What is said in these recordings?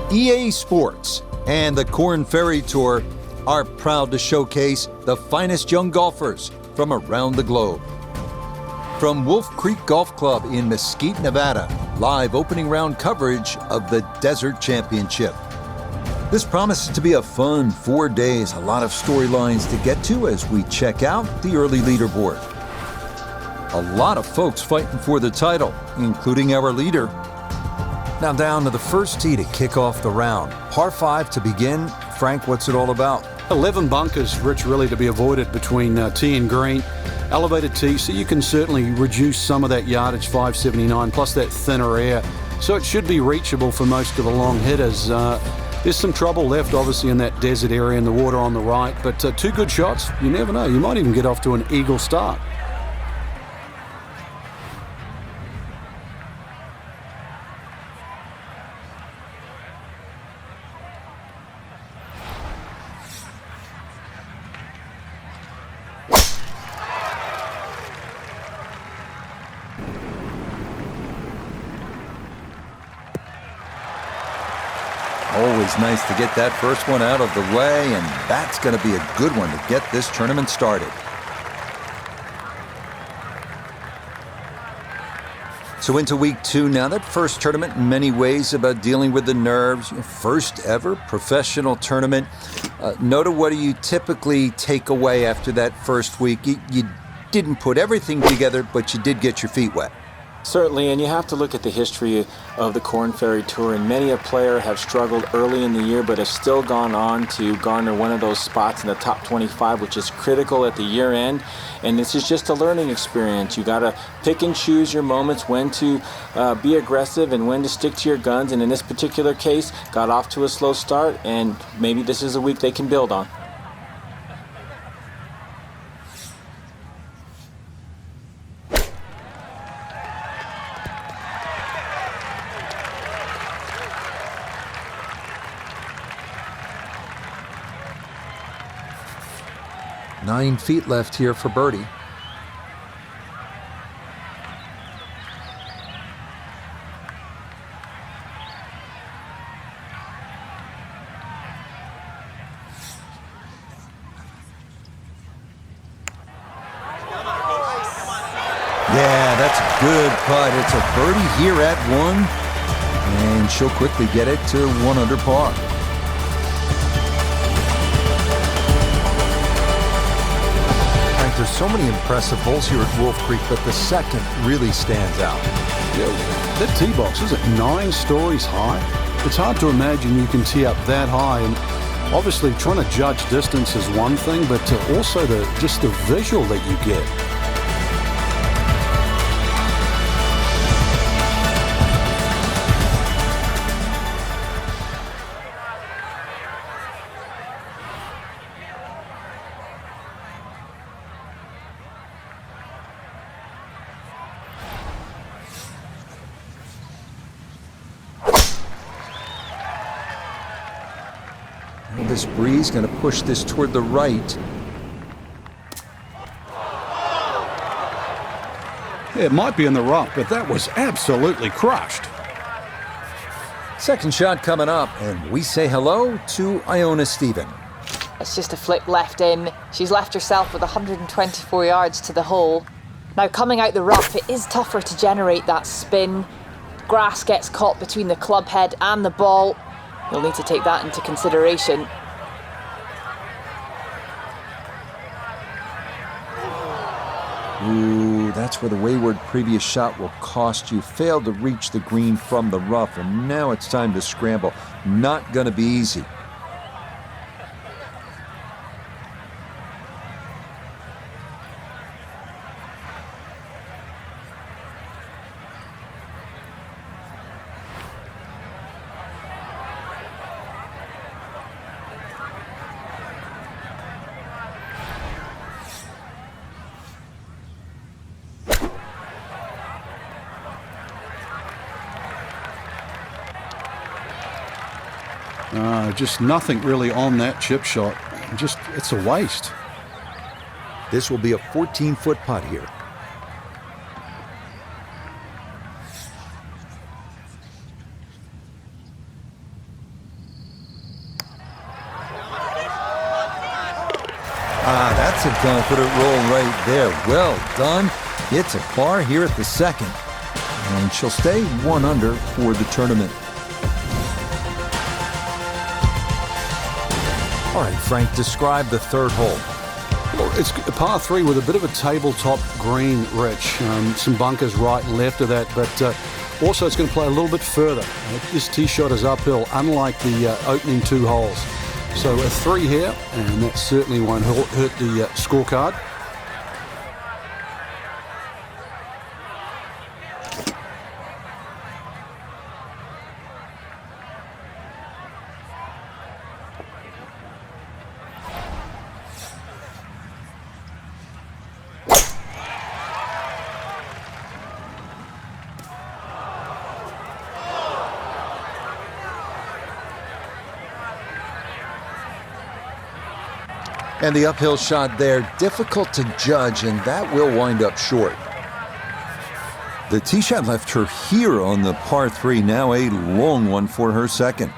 EASports and the Korn Ferry Tour are proud to showcase the finest young golfers from around the globe. From Wolf Creek Golf Club in Mesquite, Nevada, live opening round coverage of the Desert Championship. This promises to be a fun 4 days, a lot of storylines to get to as we check out the early leaderboard. A lot of folks fighting for the title, including our leader. Now down to the first tee to kick off the round. Par 5 to begin. Frank, what's it all about? 11 bunkers, Rich, really to be avoided between tee and green. Elevated tee, so you can certainly reduce some of that yardage, 579, plus that thinner air. So it should be reachable for most of the long hitters. There's some trouble left, obviously, in that desert area and the water on the right. But 2 good shots, you never know. You might even get off to an eagle start. Always nice to get that first one out of the way, and that's going to be a good one to get this tournament started. So into week 2 now. That first tournament in many ways about dealing with the nerves. Your first ever professional tournament. Nota, what do you typically take away after that first week? You didn't put everything together, but you did get your feet wet. Certainly, and you have to look at the history of the Korn Ferry Tour, and many a player have struggled early in the year but have still gone on to garner one of those spots in the top 25, which is critical at the year end. And this is just a learning experience. You got to pick and choose your moments, when to be aggressive and when to stick to your guns. And in this particular case, got off to a slow start, and maybe this is a week they can build on. Nine feet left here for birdie. Yeah, that's a good putt. It's a birdie here at 1, and she'll quickly get it to 1 under par. There's so many impressive holes here at Wolf Creek, but the second really stands out. Yeah, that tee box, is it 9 stories high? It's hard to imagine you can tee up that high, and obviously trying to judge distance is one thing, but also just the visual that you get. This breeze going to push this toward the right. It might be in the rough, but that was absolutely crushed. Second shot coming up, and we say hello to Iona Stephen. It's just a flick left in. She's left herself with 124 yards to the hole. Now coming out the rough, it is tougher to generate that spin. Grass gets caught between the club head and the ball. You'll need to take that into consideration. Ooh, that's where the wayward previous shot will cost you. Failed to reach the green from the rough, and now it's time to scramble. Not going to be easy. Just nothing really on that chip shot. It's a waste. This will be a 14-foot putt here. That's a confident roll right there. Well done. It's a par here at the second. And she'll stay 1 under for the tournament. All right, Frank, describe the third hole. Well, it's a par 3 with a bit of a tabletop green, Rich. Some bunkers right and left of that, but also it's going to play a little bit further. This tee shot is uphill, unlike the opening 2 holes. So a 3 here, and that certainly won't hurt the scorecard. And the uphill shot there, difficult to judge, and that will wind up short. The tee shot left her here on the par 3, now a long one for her second.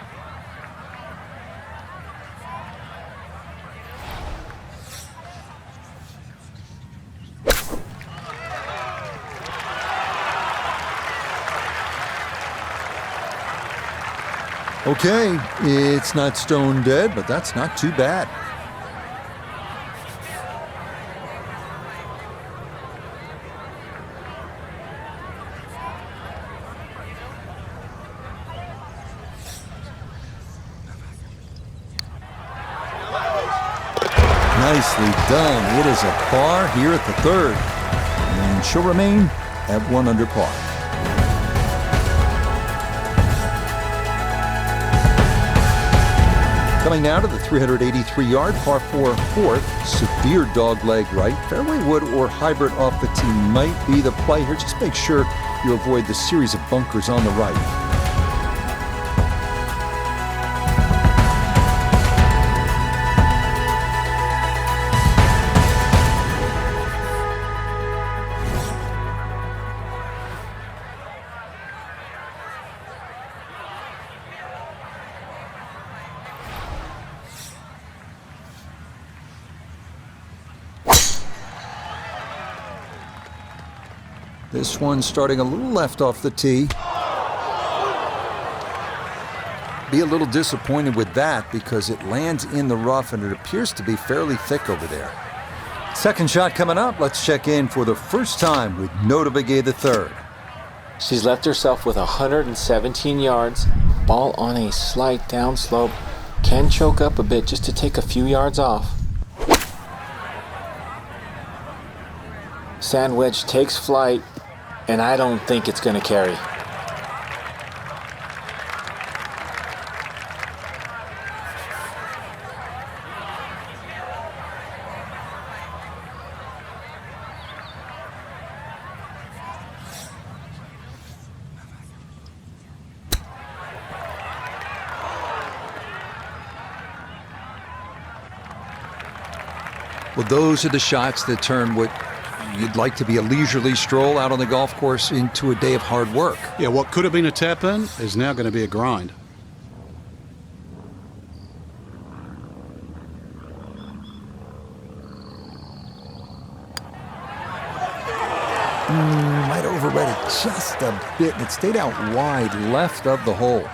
Okay, it's not stone dead, but that's not too bad. Nicely done. It is a par here at the third. And she'll remain at 1 under par. Coming now to the 383-yard par 4 fourth. Severe dogleg right. Fairway wood or hybrid off the tee might be the play here. Just make sure you avoid the series of bunkers on the right. This one starting a little left off the tee. Be a little disappointed with that because it lands in the rough and it appears to be fairly thick over there. Second shot coming up. Let's check in for the first time with Nota Begay the third. She's left herself with 117 yards. Ball on a slight downslope. Can choke up a bit just to take a few yards off. Sand wedge takes flight, and I don't think it's going to carry. Well, those are the shots that turn what you'd like to be a leisurely stroll out on the golf course into a day of hard work. Yeah, what could have been a tap-in is now going to be a grind. Might have overread it just a bit, and it stayed out wide left of the hole.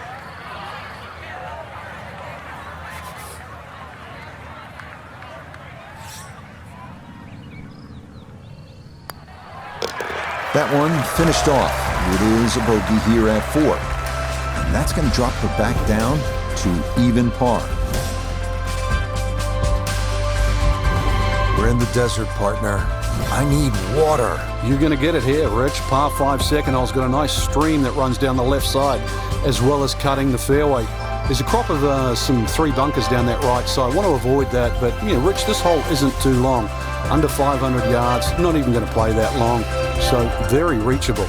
That one finished off. It is a bogey here at 4. And that's going to drop her back down to even par. We're in the desert, partner. I need water. You're going to get it here, Rich. Par 5 second hole's got a nice stream that runs down the left side, as well as cutting the fairway. There's a crop of some 3 bunkers down that right side. I want to avoid that, but Rich, this hole isn't too long. Under 500 yards, not even going to play that long. So very reachable.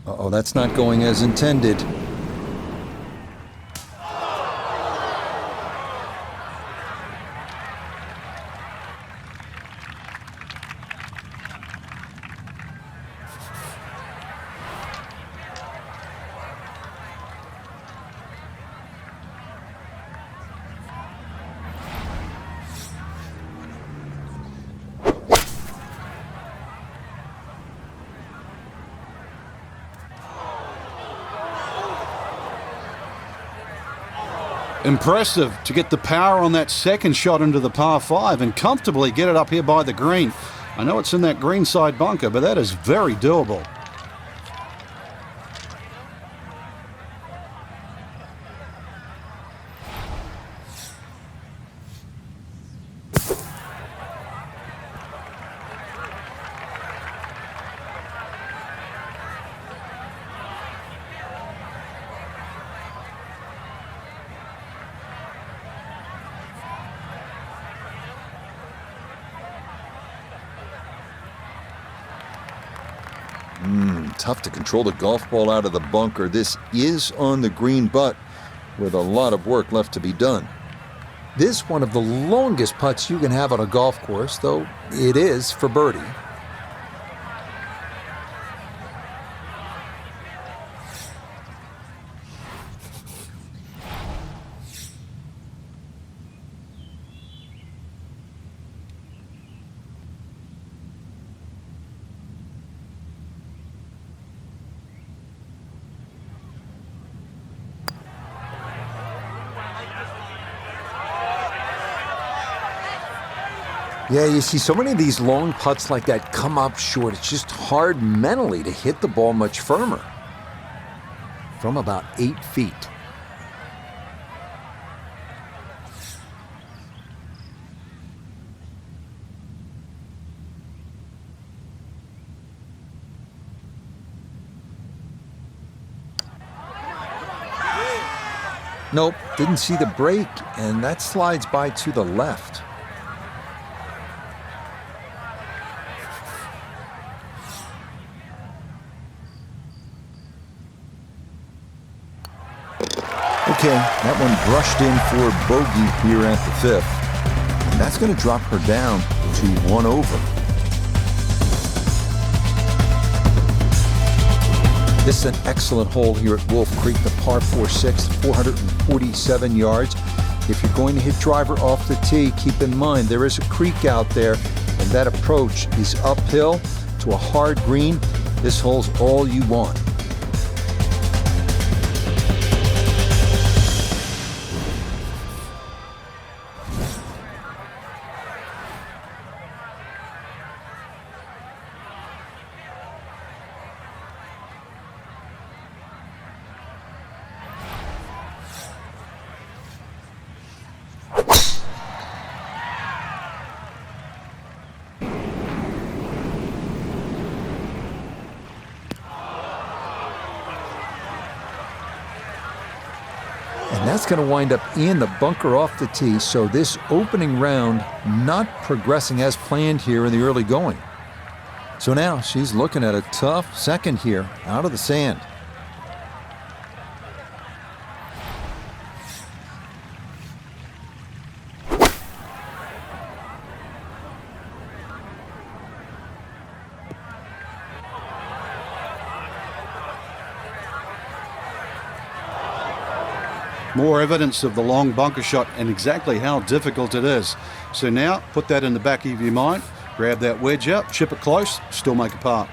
Uh-oh, that's not going as intended. Impressive to get the power on that second shot into the par 5 and comfortably get it up here by the green. I know it's in that greenside bunker, but that is very doable. Tough to control the golf ball out of the bunker. This is on the green, but with a lot of work left to be done. This one of the longest putts you can have on a golf course, though it is for birdie. Yeah, you see so many of these long putts like that come up short. It's just hard mentally to hit the ball much firmer. From about 8 feet. Nope, didn't see the break, and that slides by to the left. Okay, that one brushed in for bogey here at the 5th. And that's going to drop her down to 1 over. This is an excellent hole here at Wolf Creek, the par 4-6, 447 yards. If you're going to hit driver off the tee, keep in mind there is a creek out there, and that approach is uphill to a hard green. This hole's all you want. And that's going to wind up in the bunker off the tee, so this opening round not progressing as planned here in the early going. So now she's looking at a tough second here out of the sand. More evidence of the long bunker shot and exactly how difficult it is. So now, put that in the back of your mind, grab that wedge up, chip it close, still make a par.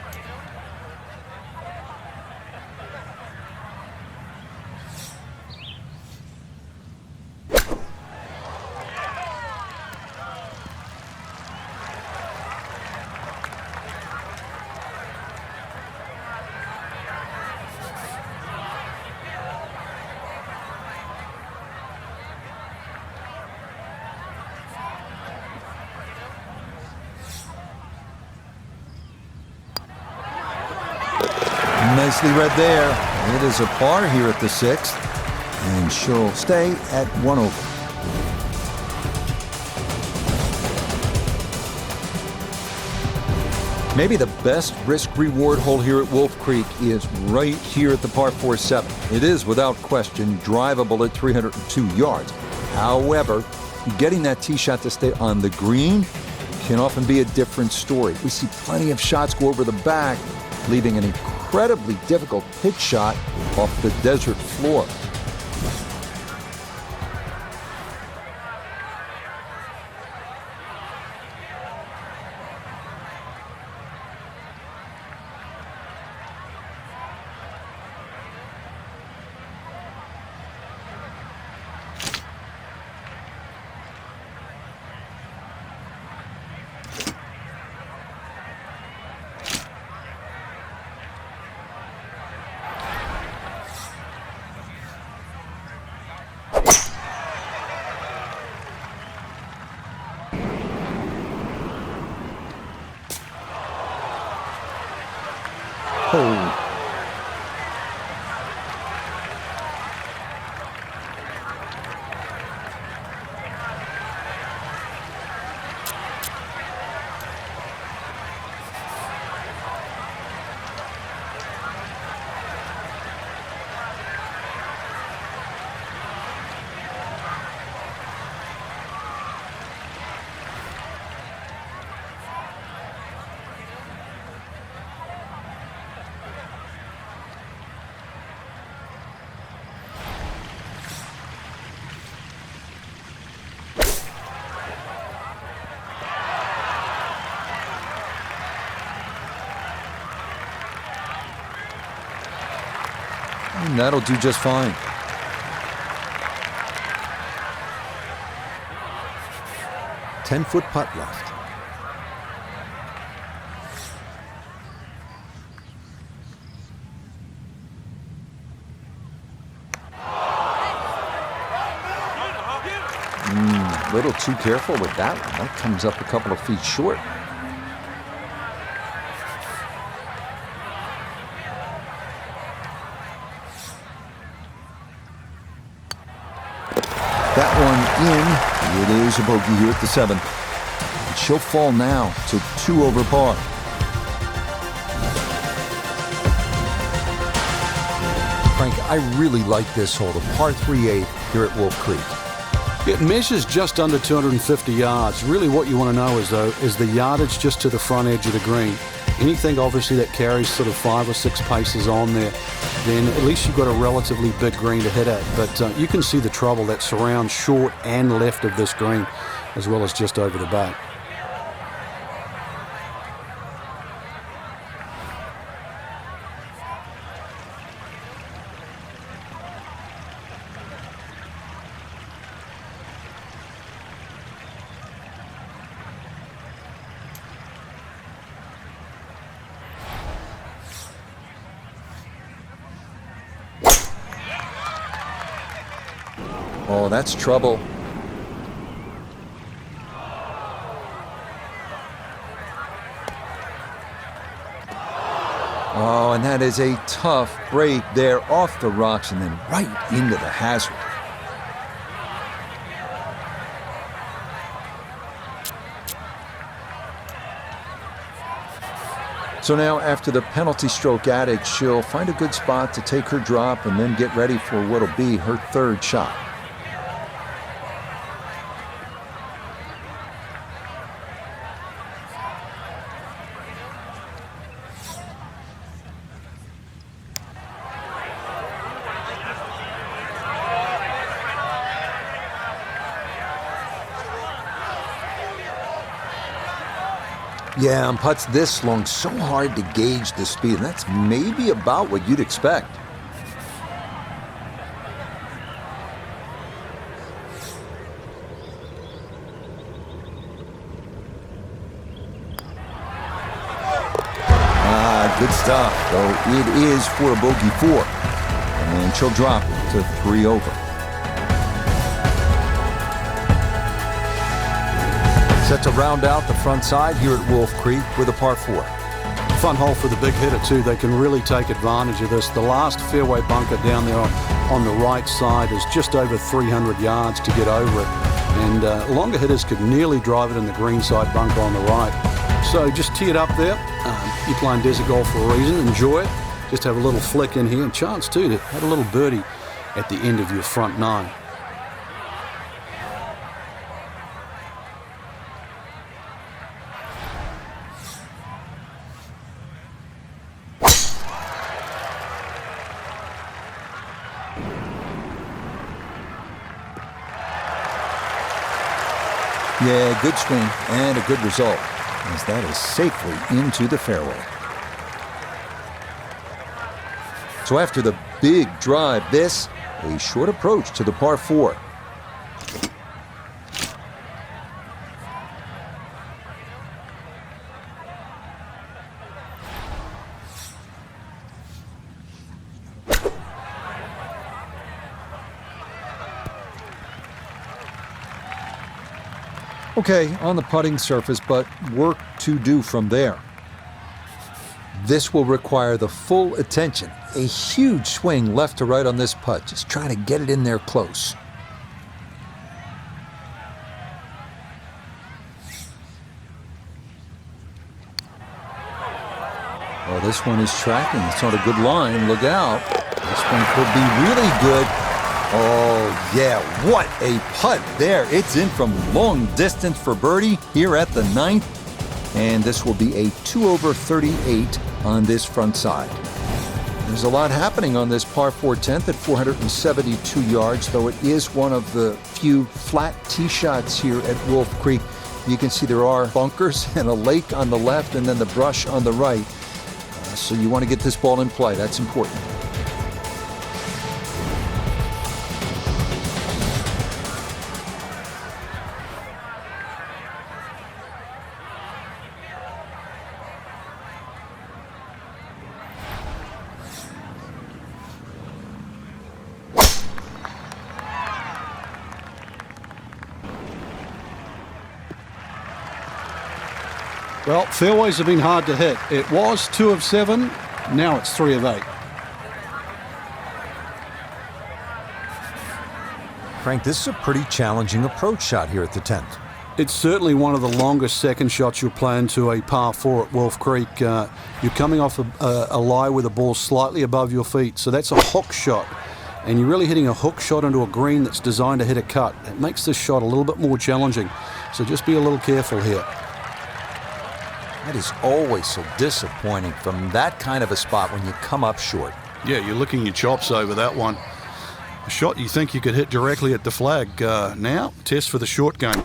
Nicely read there. It is a par here at the 6th, and she'll stay at 1 over. Maybe the best risk-reward hole here at Wolf Creek is right here at the par 4-7. It is, without question, drivable at 302 yards. However, getting that tee shot to stay on the green can often be a different story. We see plenty of shots go over the back, leaving an incredibly difficult pitch shot off the desert floor. Oh. And that'll do just fine. Ten-foot putt left. A little too careful with that one. That comes up a couple of feet short. That one in. It is a bogey here at the 7th. And she'll fall now to 2 over par. Frank, I really like this hole, the par 3/8 here at Wolf Creek. It measures just under 250 yards. Really what you want to know is the yardage just to the front edge of the green. Anything obviously that carries sort of 5 or 6 paces on there, then at least you've got a relatively big green to hit at. But you can see the trouble that surrounds short and left of this green, as well as just over the back. Oh, that's trouble. Oh, and that is a tough break there off the rocks and then right into the hazard. So now, after the penalty stroke adage, she'll find a good spot to take her drop and then get ready for what'll be her 3rd shot. Yeah, on putts this long, so hard to gauge the speed. And that's maybe about what you'd expect. Good stuff, though it is for a bogey 4. And she'll drop it to 3 over. Set to round out the front side here at Wolf Creek with a par 4. Fun hole for the big hitter too. They can really take advantage of this. The last fairway bunker down there on the right side is just over 300 yards to get over it. And longer hitters could nearly drive it in the green side bunker on the right. So just tee it up there. You're playing desert golf for a reason. Enjoy it. Just have a little flick in here. And chance too to have a little birdie at the end of your front 9. Yeah, good swing and a good result, as that is safely into the fairway. So after the big drive, this, a short approach to the par 4. Okay, on the putting surface, but work to do from there. This will require the full attention. A huge swing left to right on this putt, just trying to get it in there close. Oh, this one is tracking. It's on a good line. Look out. This one could be really good. Oh, yeah, what a putt there. It's in from long distance for birdie here at the 9th. And this will be a 2 over 38 on this front side. There's a lot happening on this par 4 10th at 472 yards, though it is one of the few flat tee shots here at Wolf Creek. You can see there are bunkers and a lake on the left and then the brush on the right. So you want to get this ball in play. That's important. Well, fairways have been hard to hit. It was 2 of 7, now it's 3 of 8. Frank, this is a pretty challenging approach shot here at the 10th. It's certainly one of the longest second shots you'll play into a par 4 at Wolf Creek. You're coming off a lie with a ball slightly above your feet, so that's a hook shot. And you're really hitting a hook shot into a green that's designed to hit a cut. It makes this shot a little bit more challenging, so just be a little careful here. That is always so disappointing from that kind of a spot when you come up short. Yeah, you're licking your chops over that one. A shot you think you could hit directly at the flag. Now, test for the short game.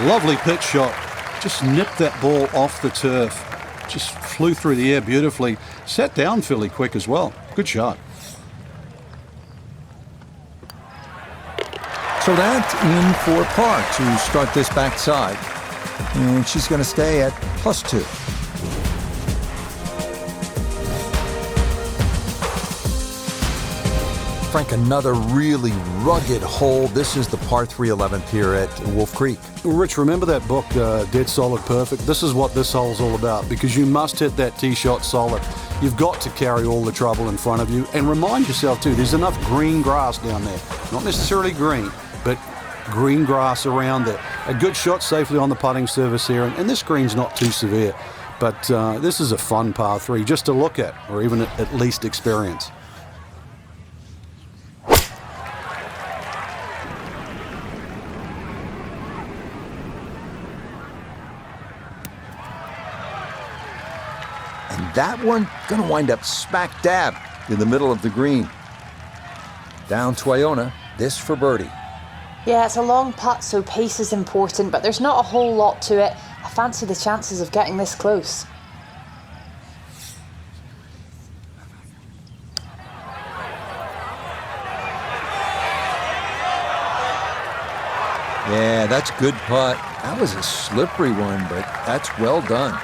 Lovely pitch shot. Just nipped that ball off the turf. Just flew through the air beautifully. Sat down fairly quick as well. Good shot. So that's in for par to start this backside. And she's going to stay at +2. Frank, another really rugged hole. This is the par 3 11th here at Wolf Creek. Rich, remember that book, Dead Solid Perfect? This is what this hole's all about, because you must hit that tee shot solid. You've got to carry all the trouble in front of you. And remind yourself, too, there's enough green grass down there. Not necessarily green, but green grass around there. A good shot safely on the putting surface here, and this green's not too severe. But this is a fun par 3 just to look at, or even at least experience. And that one going to wind up smack dab in the middle of the green. Down to Iona, this for birdie. Yeah, it's a long putt, so pace is important, but there's not a whole lot to it. I fancy the chances of getting this close. Yeah, that's good putt. That was a slippery one, but that's well done.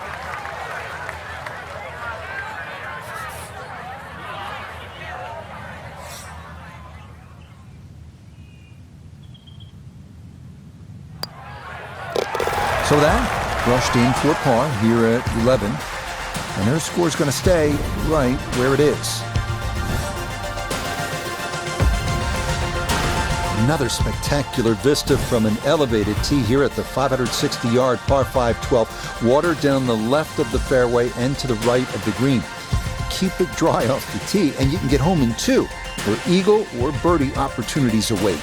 So that brushed in for par here at 11. And their score's going to stay right where it is. Another spectacular vista from an elevated tee here at the 560-yard par 5 12th. Water down the left of the fairway and to the right of the green. Keep it dry off the tee and you can get home in 2, where eagle or birdie opportunities await.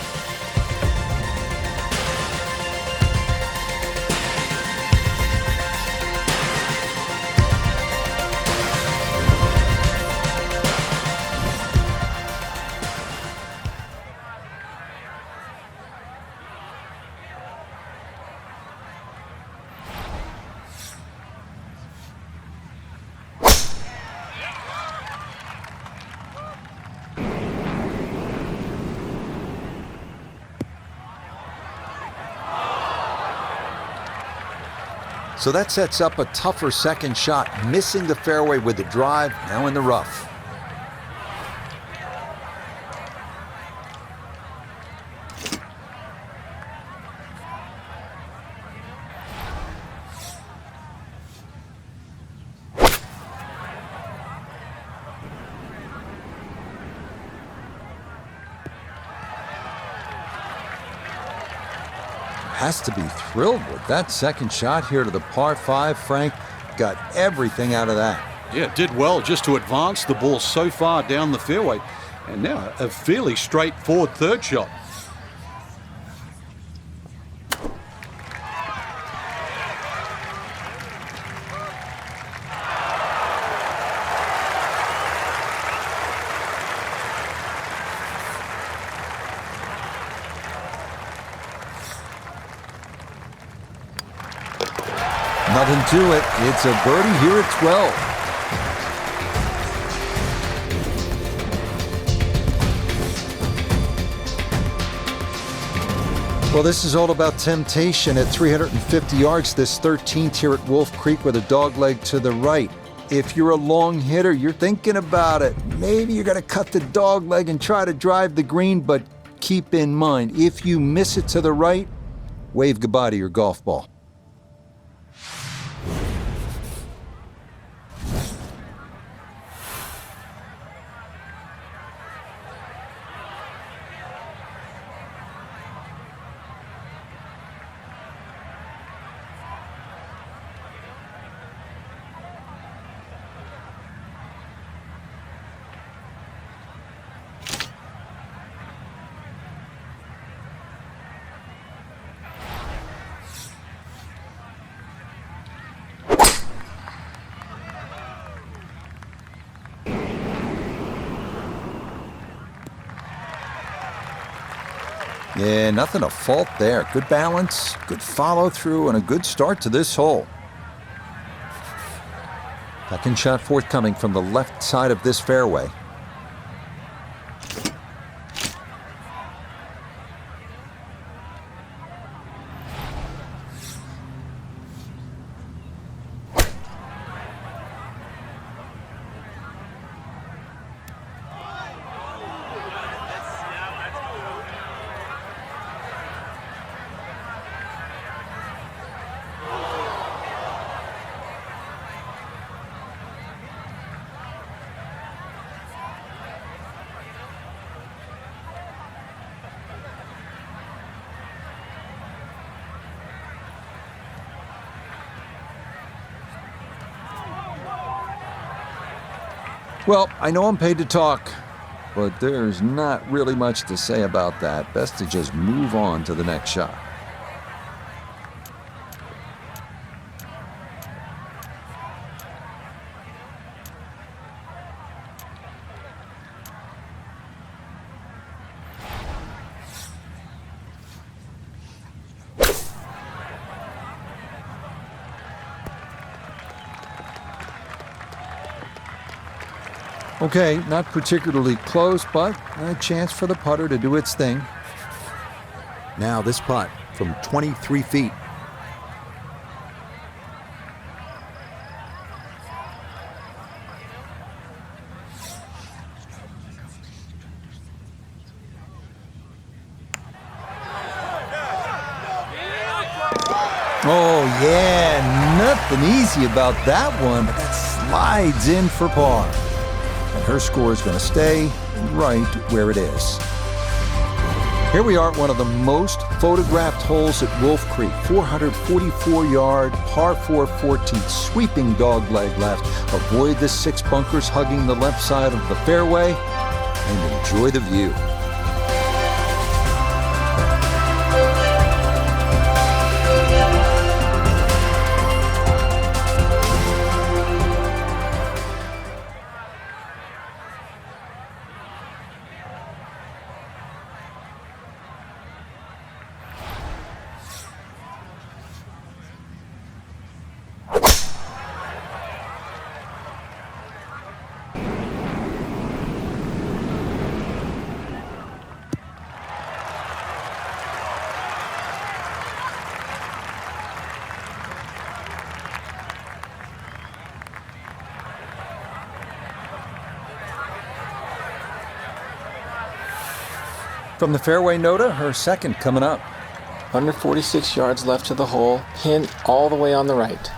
So that sets up a tougher second shot, missing the fairway with the drive, now in the rough. has to be thrilled with that second shot here to the par 5. Frank got everything out of that. Yeah, did well just to advance the ball so far down the fairway. And now a fairly straightforward third shot. Nothing to it. It's a birdie here at 12. Well, this is all about temptation at 350 yards, this 13th here at Wolf Creek with a dogleg to the right. If you're a long hitter, you're thinking about it. Maybe you're going to cut the dogleg and try to drive the green, but keep in mind, if you miss it to the right, wave goodbye to your golf ball. Yeah, nothing to fault there. Good balance, good follow through, and a good start to this hole. Second shot forthcoming from the left side of this fairway. Well, I know I'm paid to talk, but there's not really much to say about that. Best to just move on to the next shot. Okay, not particularly close, but a chance for the putter to do its thing. Now this putt from 23 feet. Oh yeah, nothing easy about that one, but that slides in for par. And her score is going to stay right where it is. Here we are at one of the most photographed holes at Wolf Creek. 444-yard, par 4 14th, sweeping dogleg left. Avoid the 6 bunkers hugging the left side of the fairway and enjoy the view. From the fairway, Nota, her second coming up. Under 46 yards left to the hole, pin all the way on the right.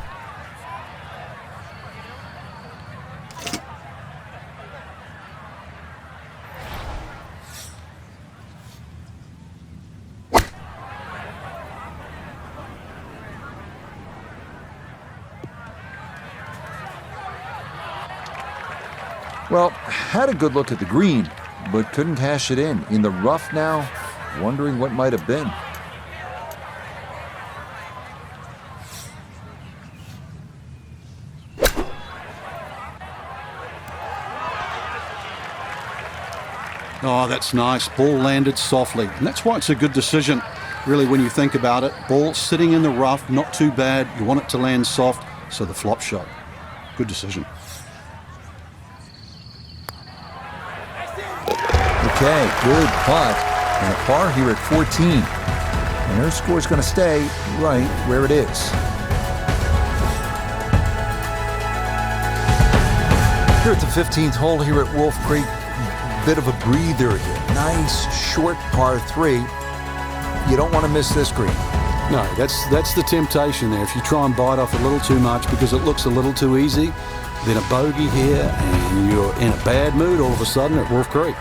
Well, had a good look at the green, but couldn't cash it in. In the rough now, wondering what might have been. Oh, that's nice. Ball landed softly. And that's why it's a good decision, really, when you think about it. Ball sitting in the rough, not too bad. You want it to land soft, so the flop shot. Good decision. Okay, good putt. And a par here at 14. And her score's going to stay right where it is. Here at the 15th hole here at Wolf Creek, bit of a breather here. Nice short par 3. You don't want to miss this green. No, that's the temptation there. If you try and bite off a little too much because it looks a little too easy, then a bogey here and you're in a bad mood all of a sudden at Wolf Creek.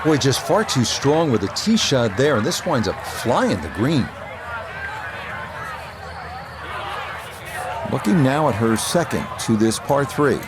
Boy, just far too strong with a tee shot there, and this winds up flying the green. Looking now at her second to this par 3.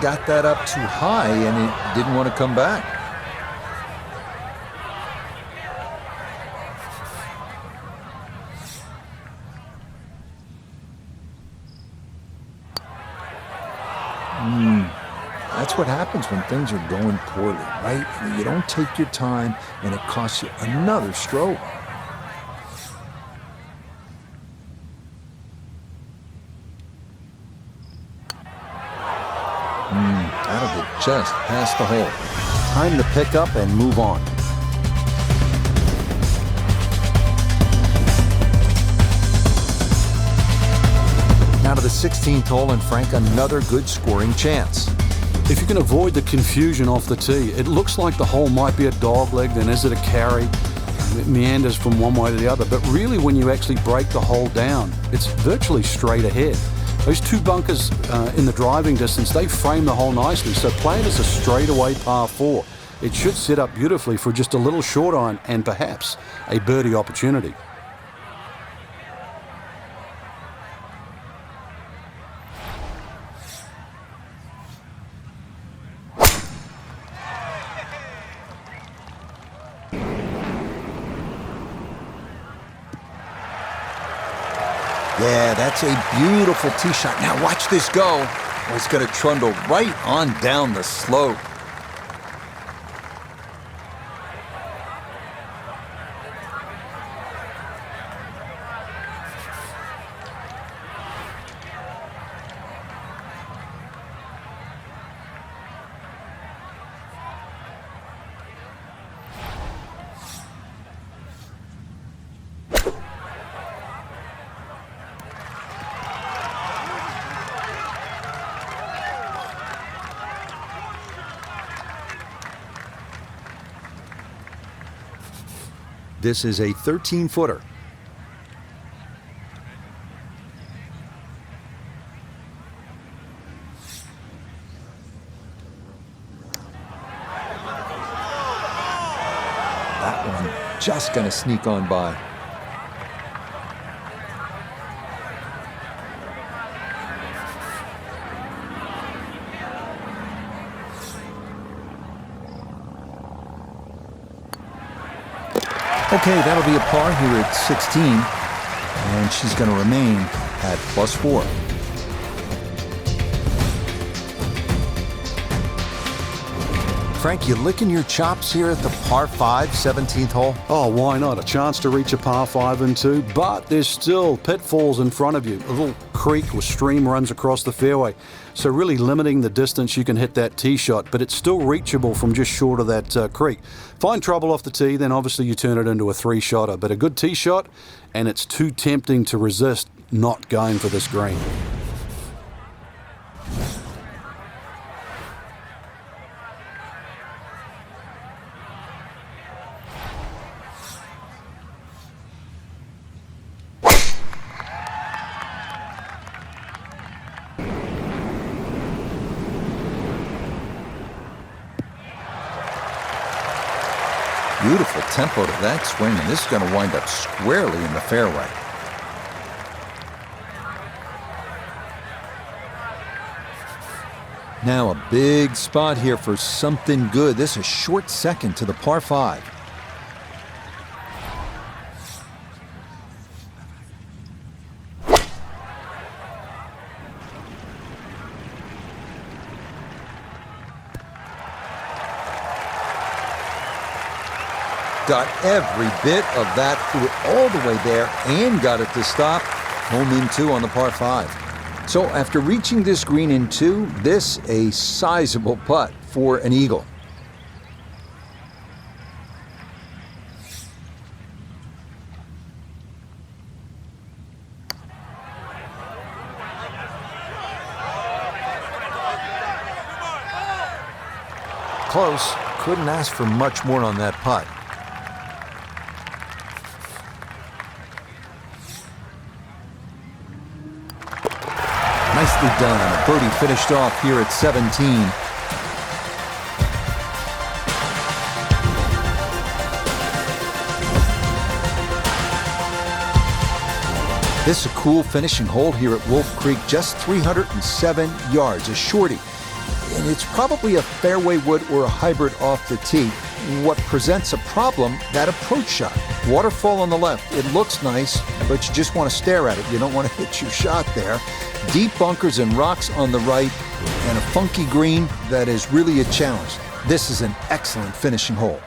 Got that up too high, and it didn't want to come back. That's what happens when things are going poorly, right? You don't take your time, and it costs you another stroke. That'll get just past the hole. Time to pick up and move on. Now to the 16th hole, and Frank, another good scoring chance. If you can avoid the confusion off the tee, it looks like the hole might be a dogleg, then is it a carry? It meanders from one way to the other, but really when you actually break the hole down, it's virtually straight ahead. Those two bunkers in the driving distance, they frame the hole nicely, so play it as a straightaway par 4. It should set up beautifully for just a little short iron and perhaps a birdie opportunity. Yeah, that's a beautiful tee shot. Now watch this go. Oh, it's going to trundle right on down the slope. This is a 13-footer. That one just going to sneak on by. Okay, that'll be a par here at 16, and she's going to remain at +4. Frank, you licking your chops here at the par 5, 17th hole? Oh, why not? A chance to reach a par 5 and 2, but there's still pitfalls in front of you. A little creek or stream runs across the fairway, so really limiting the distance you can hit that tee shot, but it's still reachable from just short of that creek. Find trouble off the tee, then obviously you turn it into a 3-shotter, but a good tee shot, and it's too tempting to resist not going for this green. Beautiful tempo to that swing, and this is going to wind up squarely in the fairway. Now a big spot here for something good. This is a short second to the par 5. Got every bit of that, threw it all the way there and got it to stop. Home in 2 on the par 5. So after reaching this green in 2, this a sizable putt for an eagle. Close. Couldn't ask for much more on that putt. Nicely done, and a birdie finished off here at 17. This is a cool finishing hole here at Wolf Creek, just 307 yards, a shorty. And it's probably a fairway wood or a hybrid off the tee. What presents a problem, that approach shot. Waterfall on the left, it looks nice, but you just want to stare at it. You don't want to hit your shot there. Deep bunkers and rocks on the right, and a funky green that is really a challenge. This is an excellent finishing hole.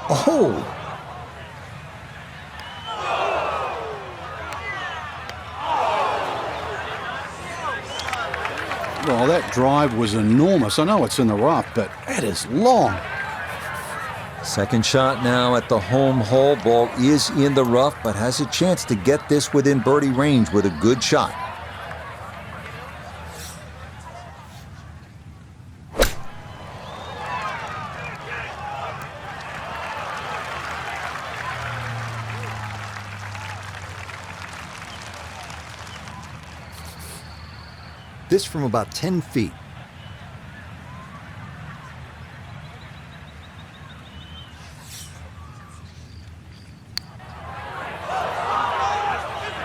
Oh! Well, that drive was enormous. I know it's in the rough, but it is long. Second shot now at the home hole. Ball is in the rough, but has a chance to get this within birdie range with a good shot. This from about 10 feet.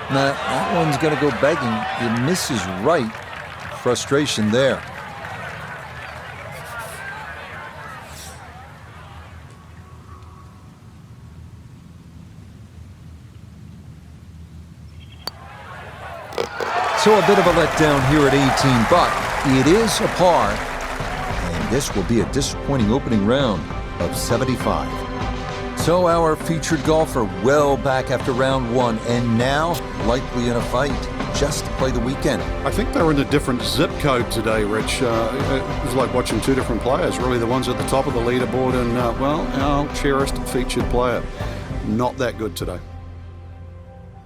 Now, that one's going to go begging. It misses right. Frustration there. So a bit of a letdown here at 18, but it is a par, and this will be a disappointing opening round of 75. So our featured golfer well back after round 1, and now likely in a fight just to play the weekend. I think they were in a different zip code today, Rich. It was like watching two different players, really. The ones at the top of the leaderboard and, well, our cherished featured player. Not that good today.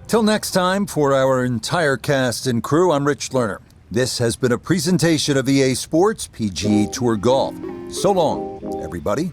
Till next time, for our entire cast and crew, I'm Rich Lerner. This has been a presentation of EA Sports PGA Tour Golf. So long, everybody.